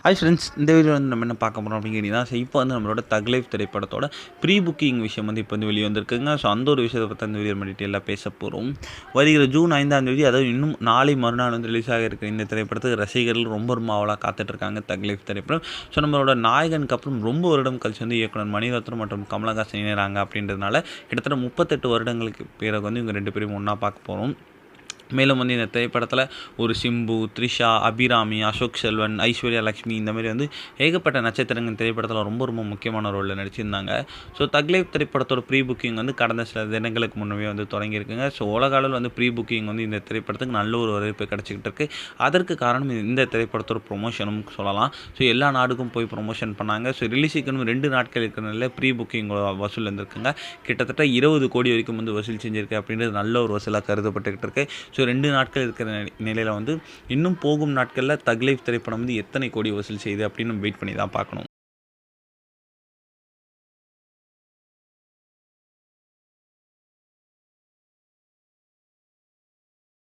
Hi friends, இந்த video வந்து நம்ம என்ன பார்க்க போகிறோம் அப்படின்னு கேட்டிங்கன்னா, இப்போ வந்து நம்மளோட தக் லைஃப் திரைப்படத்தோட ப்ரீ புக்கிங் விஷயம் வந்து இப்போ வந்து வெளியே வந்திருக்குங்க. ஸோ அந்த ஒரு விஷயத்தை பற்றி அந்த வீடியோ டீட்டெயிலாக பேச போகிறோம். வருகிற ஜூன் 5ஆம் தேதி, அதாவது இன்னும் நாளை மறுநாள் வந்து ரிலீஸ் ஆக இருக்கிற இந்த திரைப்படத்துக்கு ரசிகர்கள் ரொம்ப ஆவலாக காத்துட்ருக்காங்க. தக் லைஃப் திரைப்படம். ஸோ நம்மளோட நாயகனுக்கு அப்புறம் ரொம்ப வருடம் கழிச்சு வந்து இயக்குனர் மணிரத்னம் மற்றும் கமலஹாசன் இணைகிறாங்க. அப்படின்றதுனால கிட்டத்தட்ட 38 வருடங்களுக்கு பிறகு வந்து இவங்க 2 பேரும் ஒன்றா பார்க்க போகிறோம். மேலும் வந்து இந்த திரைப்படத்தில் ஒரு சிம்பு, த்ரிஷா, அபிராமி, அசோக் செல்வன், ஐஸ்வர்யா லக்ஷ்மி, இந்த மாதிரி வந்து ஏகப்பட்ட நட்சத்திரங்கள் திரைப்படத்தில் ரொம்ப முக்கியமான ரோலில் நடிச்சிருந்தாங்க. ஸோ தக் லைஃப் திரைப்படத்தோட ப்ரீ புக்கிங் வந்து கடந்த சில தினங்களுக்கு முன்னவே வந்து தொடங்கியிருக்குங்க. ஸோ உலக அளவில் வந்து ப்ரீ புக்கிங் வந்து இந்த திரைப்படத்துக்கு நல்ல ஒரு வரவேற்பு கிடச்சிக்கிட்டு இருக்குது. அதற்கு காரணம் இந்த திரைப்படத்தோட ப்ரொமோஷனும் சொல்லலாம். ஸோ எல்லா நாடுக்கும் போய் ப்ரொமோஷன் பண்ணாங்க. ஸோ ரிலீஸுக்கு 2 நாட்கள் இருக்கிறனால ப்ரீ புக்கிங் வசூல் இருந்திருக்குங்க. கிட்டத்தட்ட 20 கோடி வரைக்கும் வந்து வசூல் செஞ்சுருக்கு. அப்படின்றது நல்ல ஒரு வசூலாக கருதப்பட்டுக்கிட்டு இருக்கு. ஸோ 2 நாட்கள் இருக்கிற நிலையில் வந்து இன்னும் போகும் நாட்களில் தக் லைஃப் திரைப்படம் வந்து எத்தனை கோடி வசூல் செய்யுது அப்படின்னு வெயிட் பண்ணி தான் பார்க்கணும்.